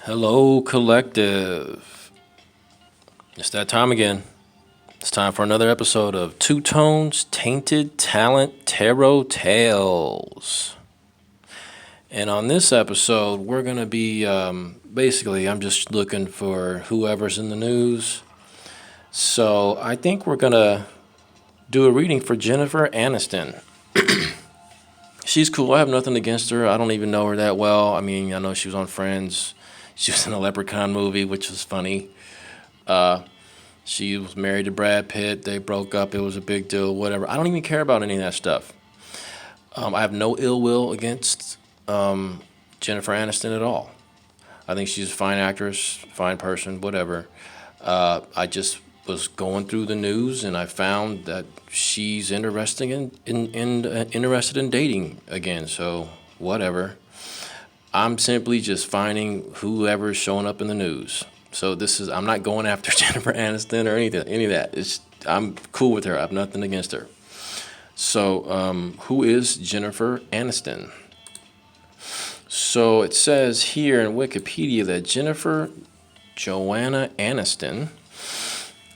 Hello, collective. It's that time again. It's time for another episode of Two Tones Tainted Talent Tarot Tales. And on this episode, we're going to be basically, I'm just looking for whoever's in the news. So I think we're going to do a reading for Jennifer Aniston. She's cool. I have nothing against her. I don't even know her that well. I mean, I know she was on Friends. She was in a Leprechaun movie, which was funny. She was married to Brad Pitt. They broke up. It was a big deal, whatever. I don't even care about any of that stuff. I have no ill will against Jennifer Aniston at all. I think she's a fine actress, fine person, whatever. I just was going through the news and I found that she's interested in dating again. So whatever. I'm simply just finding whoever's showing up in the news. So I'm not going after Jennifer Aniston or any of that. I'm cool with her. I have nothing against her. So who is Jennifer Aniston? So it says here in Wikipedia that Jennifer Joanna Aniston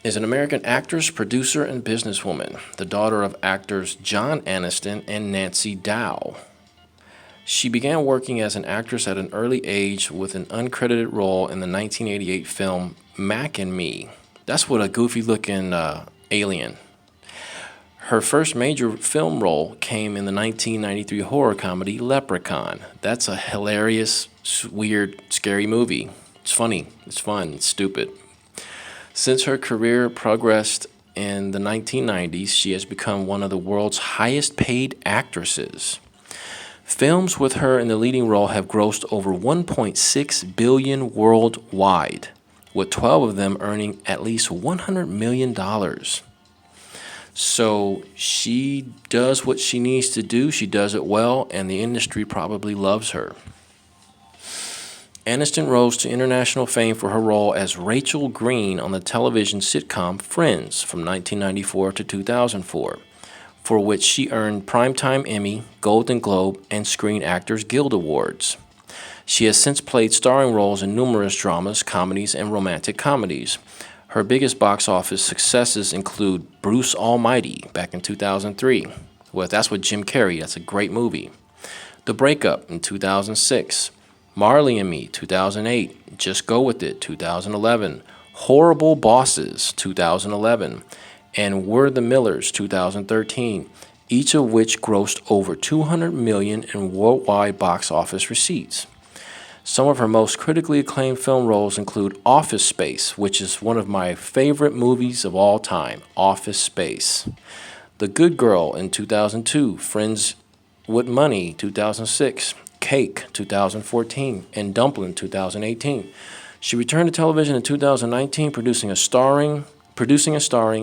is an American actress, producer, and businesswoman, the daughter of actors John Aniston and Nancy Dow. She began working as an actress at an early age with an uncredited role in the 1988 film Mac and Me. That's what a goofy-looking alien. Her first major film role came in the 1993 horror comedy Leprechaun. That's a hilarious, weird, scary movie. It's funny, it's fun, it's stupid. Since her career progressed in the 1990s, she has become one of the world's highest-paid actresses. Films with her in the leading role have grossed over $1.6 billion worldwide, with 12 of them earning at least $100 million. So she does what she needs to do, she does it well, and the industry probably loves her. Aniston rose to international fame for her role as Rachel Green on the television sitcom Friends from 1994 to 2004. For which she earned Primetime Emmy, Golden Globe, and Screen Actors Guild Awards. She has since played starring roles in numerous dramas, comedies, and romantic comedies. Her biggest box office successes include Bruce Almighty back in 2003. Well, that's with Jim Carrey. That's a great movie. The Breakup in 2006. Marley and Me, 2008. Just Go With It, 2011. Horrible Bosses, 2011. And We're the Millers, 2013, each of which grossed over $200 million in worldwide box office receipts. Some of her most critically acclaimed film roles include Office Space, which is one of my favorite movies of all time, Office Space. The Good Girl in 2002, Friends with Money, 2006, Cake, 2014, and Dumpling, 2018. She returned to television in 2019, producing and starring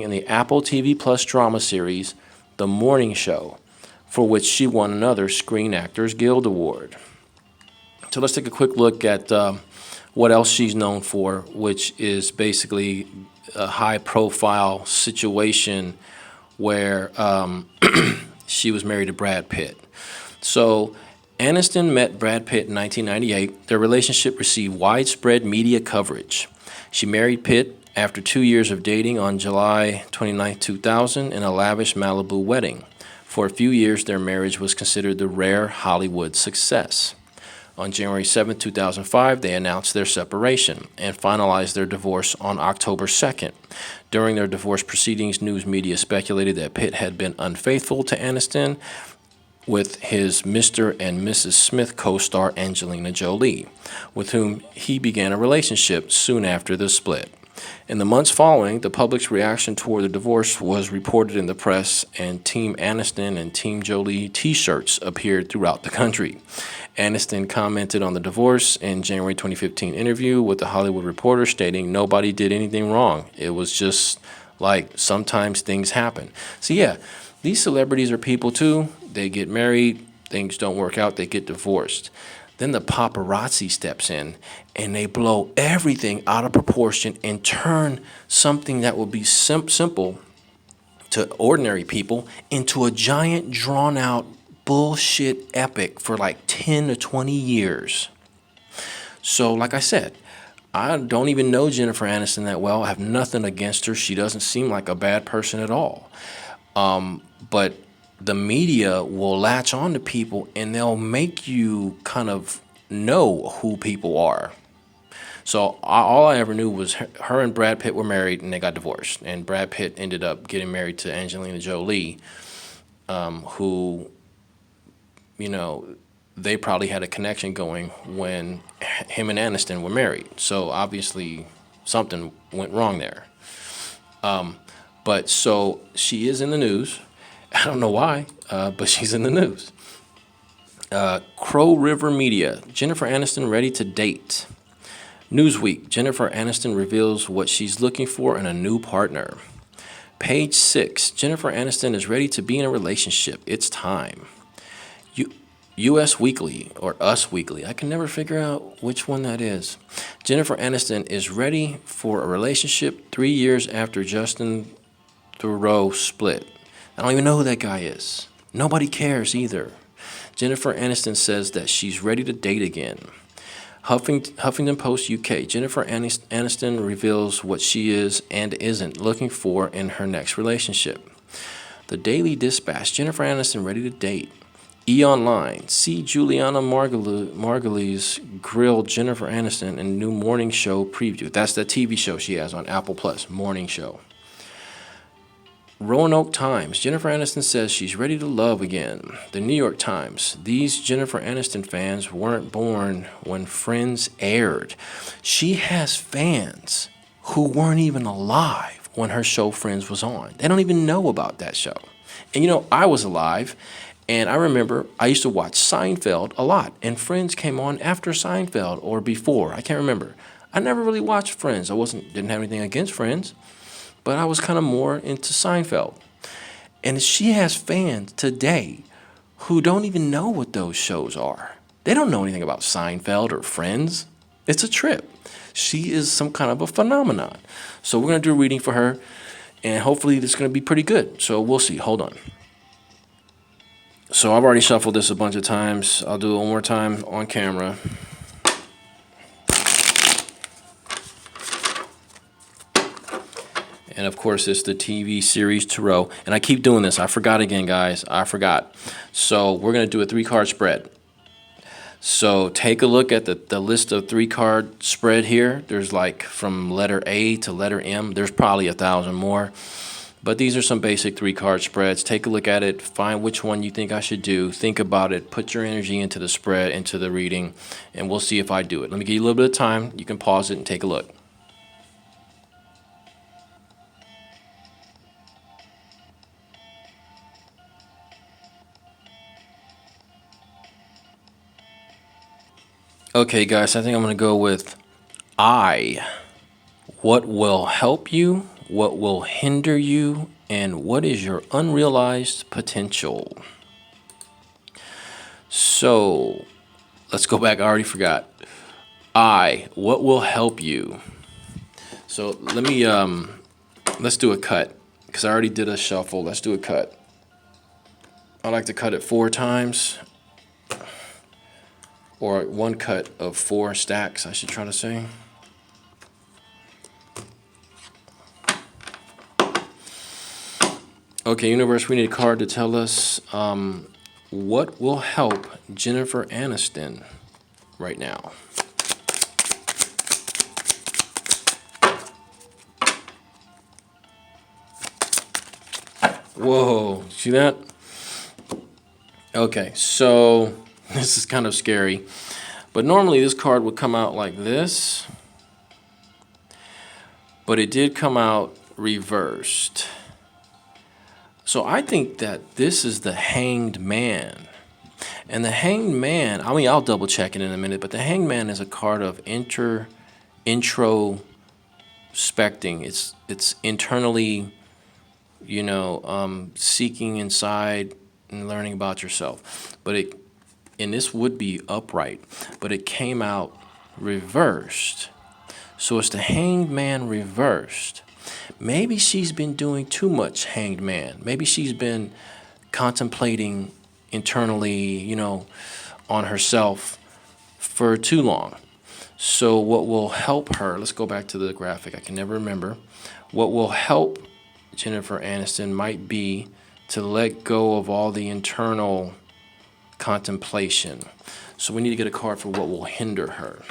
in the Apple TV Plus drama series, The Morning Show, for which she won another Screen Actors Guild Award. So let's take a quick look at what else she's known for, which is basically a high-profile situation where she was married to Brad Pitt. So Aniston met Brad Pitt in 1998. Their relationship received widespread media coverage. She married Pitt after 2 years of dating on July 29, 2000, in a lavish Malibu wedding. For a few years, their marriage was considered the rare Hollywood success. On January 7, 2005, they announced their separation and finalized their divorce on October 2nd. During their divorce proceedings, news media speculated that Pitt had been unfaithful to Aniston with his Mr. and Mrs. Smith co-star Angelina Jolie, with whom he began a relationship soon after the split. In the months following, the public's reaction toward the divorce was reported in the press, and Team Aniston and Team Jolie t-shirts appeared throughout the country. Aniston commented on the divorce in January 2015 interview with The Hollywood Reporter, stating, "Nobody did anything wrong. It was just like sometimes things happen." So yeah, these celebrities are people too. They get married, things don't work out, they get divorced. Then the paparazzi steps in and they blow everything out of proportion and turn something that would be simple to ordinary people into a giant, drawn-out bullshit epic for like 10 to 20 years. So, like I said, I don't even know Jennifer Aniston that well. I have nothing against her. She doesn't seem like a bad person at all. But the media will latch on to people and they'll make you kind of know who people are. So all I ever knew was her and Brad Pitt were married and they got divorced. And Brad Pitt ended up getting married to Angelina Jolie, who, you know, they probably had a connection going when him and Aniston were married. So obviously something went wrong there. But so she is in the news. I don't know why, but she's in the news. Crow River Media, Jennifer Aniston ready to date. Newsweek, Jennifer Aniston reveals what she's looking for in a new partner. Page 6, Jennifer Aniston is ready to be in a relationship. It's time. U.S. Weekly, or Us Weekly, I can never figure out which one that is. Jennifer Aniston is ready for a relationship 3 years after Justin Theroux split. I don't even know who that guy is. Nobody cares either. Jennifer Aniston says that she's ready to date again. Huffington Post UK, Jennifer Aniston reveals what she is and isn't looking for in her next relationship. The Daily Dispatch, Jennifer Aniston ready to date. E! Online, see Juliana Margulies grill Jennifer Aniston in new morning show preview. That's the TV show she has on Apple Plus, morning show. Roanoke Times, Jennifer Aniston says she's ready to love again. The New York Times, these Jennifer Aniston fans weren't born when Friends aired. She has fans who weren't even alive when her show Friends was on. They don't even know about that show. And you know, I was alive, and I remember I used to watch Seinfeld a lot, and Friends came on after Seinfeld or before. I can't remember. I never really watched Friends. Didn't have anything against Friends, but I was kind of more into Seinfeld. And she has fans today who don't even know what those shows are. They don't know anything about Seinfeld or Friends. It's a trip. She is some kind of a phenomenon. So we're going to do a reading for her, and hopefully this is going to be pretty good. So we'll see. Hold on. So I've already shuffled this a bunch of times. I'll do it one more time on camera. And of course, it's the TV series Tarot. And I keep doing this. I forgot again, guys. I forgot. So we're going to do a 3-card spread. So take a look at the list of 3-card spread here. There's like from letter A to letter M. There's probably 1,000 more. But these are some basic 3-card spreads. Take a look at it. Find which one you think I should do. Think about it. Put your energy into the spread, into the reading. And we'll see if I do it. Let me give you a little bit of time. You can pause it and take a look. Okay, guys, I think I'm going to go with I. What will help you? What will hinder you? And what is your unrealized potential? So, let's go back. I already forgot. I. What will help you? So, let's do a cut. Because I already did a shuffle. Let's do a cut. I like to cut it 4 times. Or one cut of 4 stacks, I should try to say. Okay, universe, we need a card to tell us what will help Jennifer Aniston right now. Whoa, see that? Okay, so this is kind of scary. But normally this card would come out like this. But it did come out reversed. So I think that this is the Hanged Man. And the Hanged Man, I mean, I'll double check it in a minute, but the Hanged Man is a card of introspecting. It's internally, seeking inside and learning about yourself. And this would be upright, but it came out reversed. So it's the Hanged Man reversed. Maybe she's been doing too much Hanged Man. Maybe she's been contemplating internally, on herself for too long. So what will help her, let's go back to the graphic, I can never remember. What will help Jennifer Aniston might be to let go of all the internal contemplation. So we need to get a card for what will hinder her.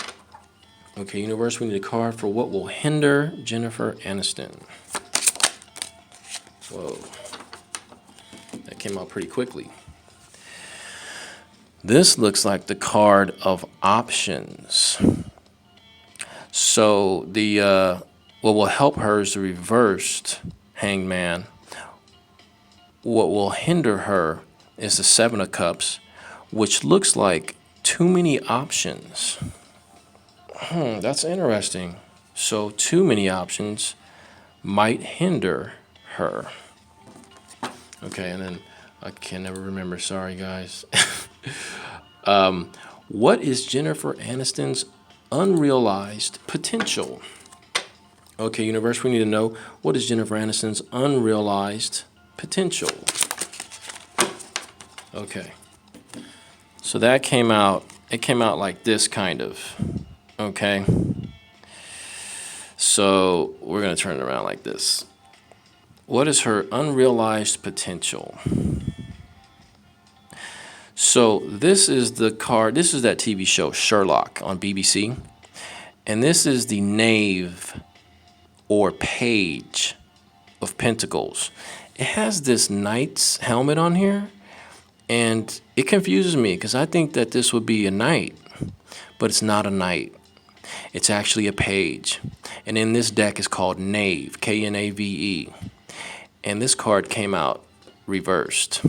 Okay, universe, we need a card for what will hinder Jennifer Aniston. Whoa. That came out pretty quickly. This looks like the card of options. So the what will help her is the reversed Hanged Man. What will hinder her is the Seven of Cups, which looks like too many options. That's interesting. So too many options might hinder her. Okay, and then I can never remember. Sorry, guys. What is Jennifer Aniston's unrealized potential? Okay, universe, we need to know what is Jennifer Aniston's unrealized potential. Okay. So that came out, it came out like this kind of. Okay. So we're going to turn it around like this. What is her unrealized potential? So this is the card, this is that TV show Sherlock on BBC. And this is the knave or page of pentacles. It has this knight's helmet on here, and it confuses me because I think that this would be a knight, but it's not a knight. It's actually a page. And in this deck is called Knave, Knave. And this card came out reversed.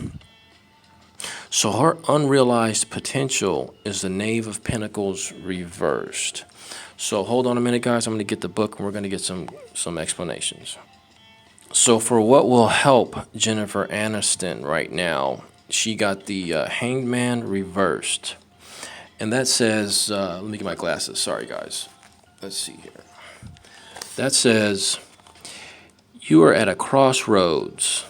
So her unrealized potential is the Knave of Pentacles reversed. So hold on a minute, guys. I'm going to get the book and we're going to get some explanations. So for what will help Jennifer Aniston right now, she got the Hanged Man reversed. And that says, let me get my glasses. Sorry, guys. Let's see here. That says, you are at a crossroads,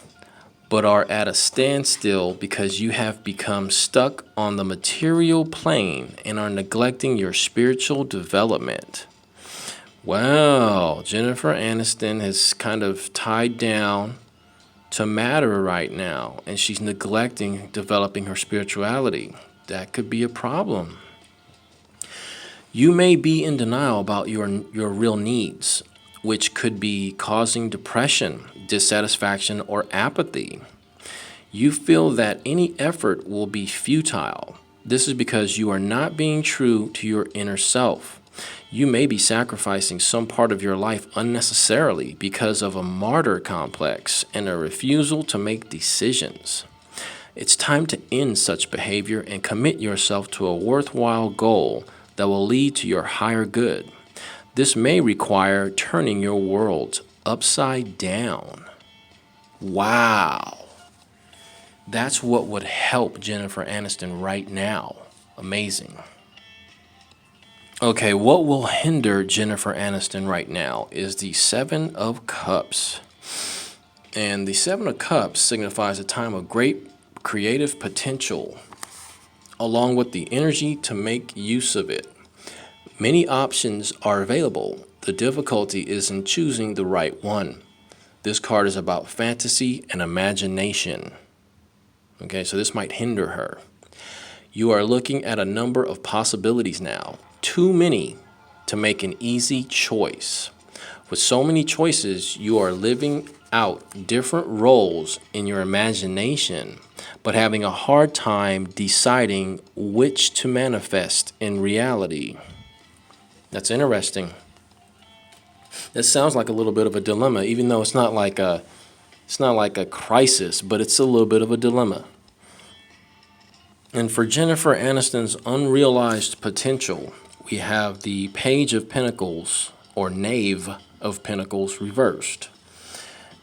but are at a standstill because you have become stuck on the material plane and are neglecting your spiritual development. Wow, Jennifer Aniston is kind of tied down to matter right now, and she's neglecting developing her spirituality. That could be a problem. You may be in denial about your real needs, which could be causing depression, dissatisfaction, or apathy. You feel that any effort will be futile. This is because you are not being true to your inner self. You may be sacrificing some part of your life unnecessarily because of a martyr complex and a refusal to make decisions. It's time to end such behavior and commit yourself to a worthwhile goal that will lead to your higher good. This may require turning your world upside down. Wow. That's what would help Jennifer Aniston right now. Amazing. Okay, what will hinder Jennifer Aniston right now is the Seven of Cups. And the Seven of Cups signifies a time of great creative potential, along with the energy to make use of it. Many options are available. The difficulty is in choosing the right one. This card is about fantasy and imagination. Okay, so this might hinder her. You are looking at a number of possibilities now. Too many to make an easy choice. With so many choices, you are living out different roles in your imagination, but having a hard time deciding which to manifest in reality. That's interesting. That sounds like a little bit of a dilemma, even though it's not like a crisis, but it's a little bit of a dilemma. And for Jennifer Aniston's unrealized potential, we have the Page of Pentacles, or Knave of Pentacles, reversed.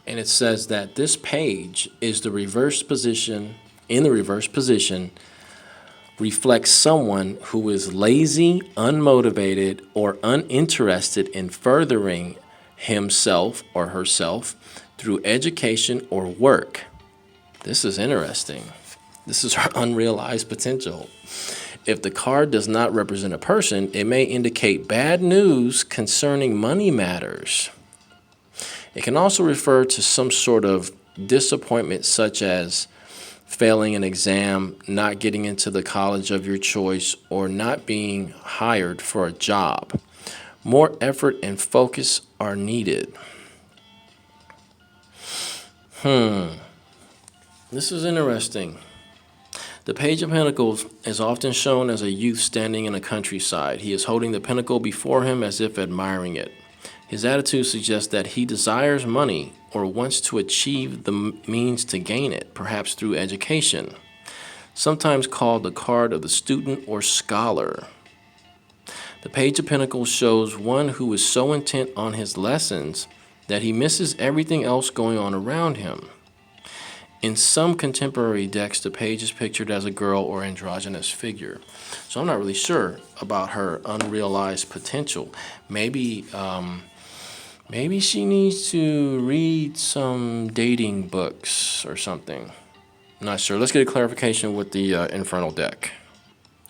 And it says that this page is the reverse position, in the reverse position, reflects someone who is lazy, unmotivated, or uninterested in furthering himself or herself through education or work. This is interesting. This is her unrealized potential. If the card does not represent a person, it may indicate bad news concerning money matters. It can also refer to some sort of disappointment, such as failing an exam, not getting into the college of your choice, or not being hired for a job. More effort and focus are needed. This is interesting. The Page of Pentacles is often shown as a youth standing in a countryside. He is holding the pentacle before him as if admiring it. His attitude suggests that he desires money or wants to achieve the means to gain it, perhaps through education, sometimes called the card of the student or scholar. The Page of Pentacles shows one who is so intent on his lessons that he misses everything else going on around him. In some contemporary decks, the page is pictured as a girl or androgynous figure. So I'm not really sure about her unrealized potential. Maybe she needs to read some dating books or something. I'm not sure. Let's get a clarification with the Infernal deck.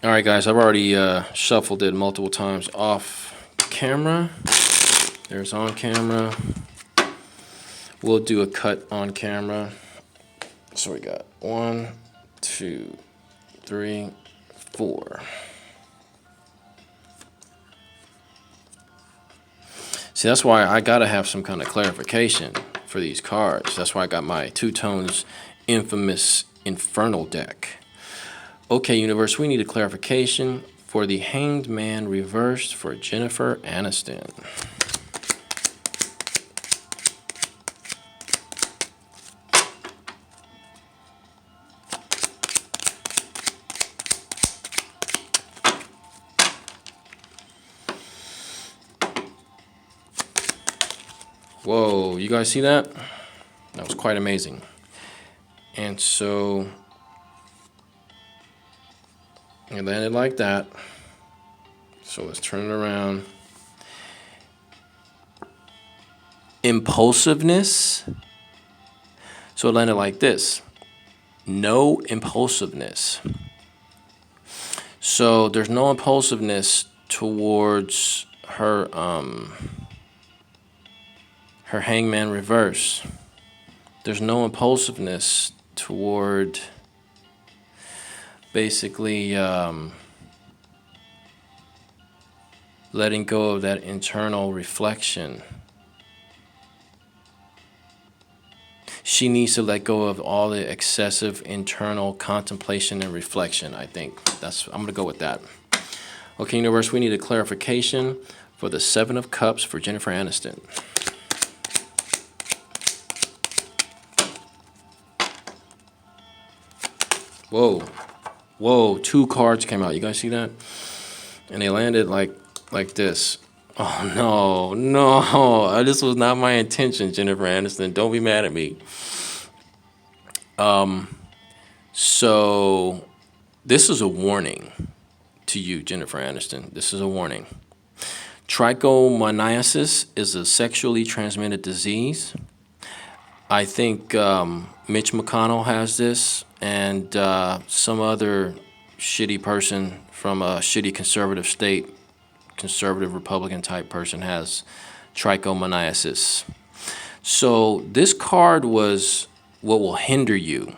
All right, guys, I've already shuffled it multiple times off camera. There's on camera. We'll do a cut on camera. So we got 1, 2, 3, 4. See, that's why I gotta have some kind of clarification for these cards. That's why I got my Two Tones infamous Infernal deck. Okay, universe, we need a clarification for the Hanged Man reversed for Jennifer Aniston. Whoa, you guys see that? That was quite amazing. And so it landed like that. So let's turn it around. Impulsiveness. So it landed like this. No impulsiveness. So there's no impulsiveness towards her her Hangman reverse. There's no impulsiveness toward basically letting go of that internal reflection. She needs to let go of all the excessive internal contemplation and reflection, I think. I'm going to go with that. Okay, universe, we need a clarification for the Seven of Cups for Jennifer Aniston. Whoa, whoa, 2 cards came out. You guys see that? And they landed like this. Oh, no. This was not my intention, Jennifer Aniston. Don't be mad at me. So this is a warning to you, Jennifer Aniston. This is a warning. Trichomoniasis is a sexually transmitted disease. I think Mitch McConnell has this, and some other shitty person from a shitty conservative state, conservative Republican type person has trichomoniasis. So this card was what will hinder you.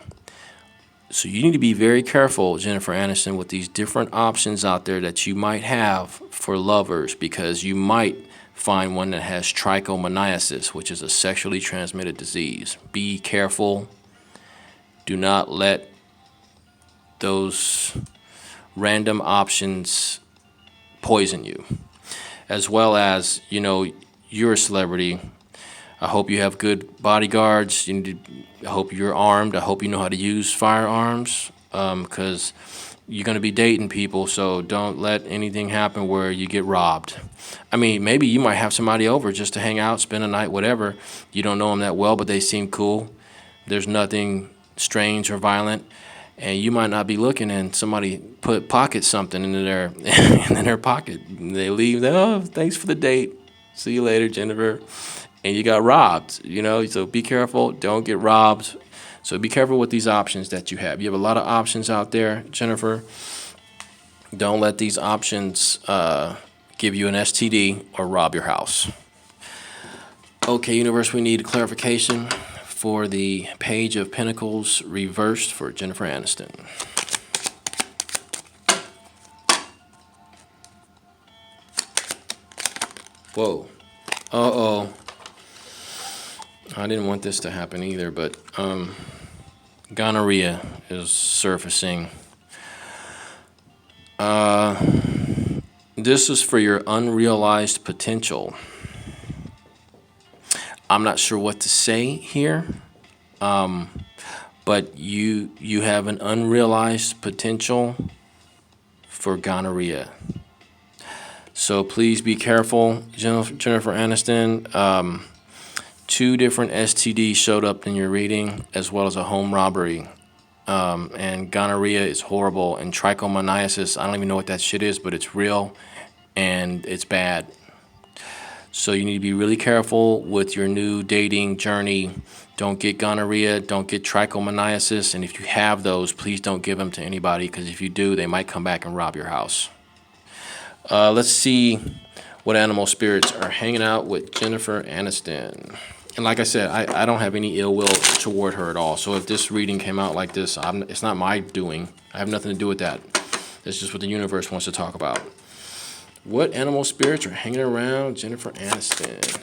So you need to be very careful, Jennifer Aniston, with these different options out there that you might have for lovers, because you might find one that has trichomoniasis, which is a sexually transmitted disease. Be careful. Do not let those random options poison you. As well as, you know, you're a celebrity. I hope you have good bodyguards. I hope you're armed. I hope you know how to use firearms, because you're going to be dating people, so don't let anything happen where you get robbed. I mean, maybe you might have somebody over just to hang out, spend a night, whatever. You don't know them that well, but they seem cool. There's nothing strange or violent, and you might not be looking, and somebody pocket something into their pocket. They leave. Oh, thanks for the date. See you later, Jennifer. And you got robbed. You know, so be careful. Don't get robbed. So be careful with these options that you have. You have a lot of options out there, Jennifer. Don't let these options give you an STD or rob your house. Okay, universe, we need clarification for the Page of Pentacles reversed for Jennifer Aniston. Whoa. Uh-oh. I didn't want this to happen either, but gonorrhea is surfacing. This is for your unrealized potential. I'm not sure what to say here, but you have an unrealized potential for gonorrhea. So please be careful, Jennifer Aniston. 2 different STDs showed up in your reading, as well as a home robbery. And gonorrhea is horrible, and trichomoniasis, I don't even know what that shit is, but it's real, and it's bad. So you need to be really careful with your new dating journey. Don't get gonorrhea, don't get trichomoniasis, and if you have those, please don't give them to anybody, because if you do, they might come back and rob your house. Let's see what animal spirits are hanging out with Jennifer Aniston. And like I said, I don't have any ill will toward her at all. So if this reading came out like this, it's not my doing. I have nothing to do with that. It's just what the universe wants to talk about. What animal spirits are hanging around Jennifer Aniston?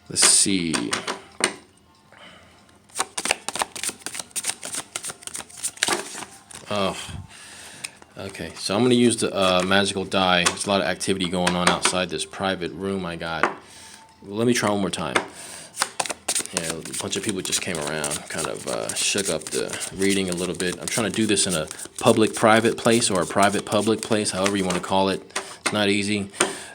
Let's see. Oh, okay. So I'm going to use the magical die. There's a lot of activity going on outside this private room I got. Let me try one more time. Yeah, a bunch of people just came around, kind of shook up the reading a little bit. I'm trying to do this in a public-private place or a private-public place, however you want to call it. It's not easy.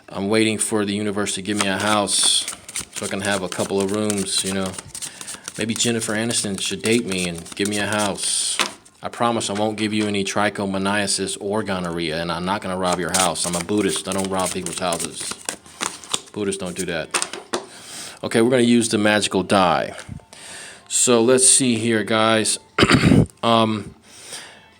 I'm waiting for the universe to give me a house so I can have a couple of rooms, you know. Maybe Jennifer Aniston should date me and give me a house. I promise I won't give you any trichomoniasis or gonorrhea, and I'm not going to rob your house. I'm a Buddhist. I don't rob people's houses. Buddhists don't do that. Okay, we're going to use the magical die. So let's see here, guys.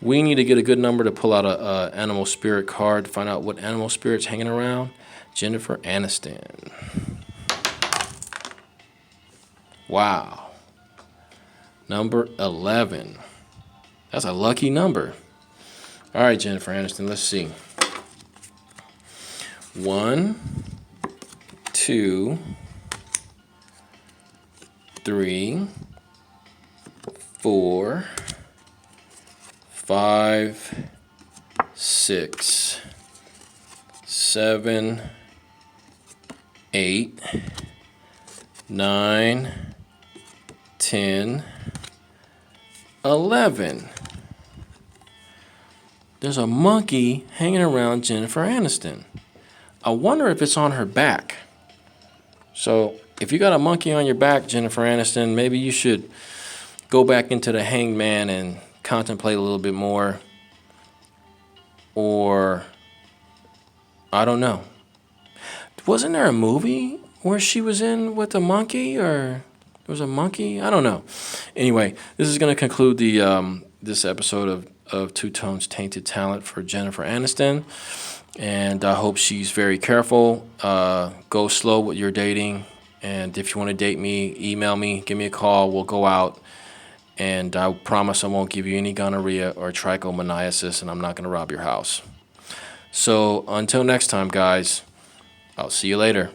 We need to get a good number to pull out a animal spirit card, find out what animal spirit's hanging around Jennifer Aniston. Wow. Number 11. That's a lucky number. All right, Jennifer Aniston, let's see. 1, 2, 3, 4, 5, 6, 7, 8, 9, 10, 11. There's a monkey hanging around Jennifer Aniston. I wonder if it's on her back. So if you got a monkey on your back, Jennifer Aniston, maybe you should go back into the Hanged Man and contemplate a little bit more. Or, I don't know. Wasn't there a movie where she was in with a monkey, or there was a monkey? I don't know. Anyway, this is going to conclude the this episode of Two Tones Tainted Talent for Jennifer Aniston. And I hope she's very careful. Go slow with your dating. And if you want to date me, email me, give me a call. We'll go out. And I promise I won't give you any gonorrhea or trichomoniasis, and I'm not going to rob your house. So until next time, guys, I'll see you later.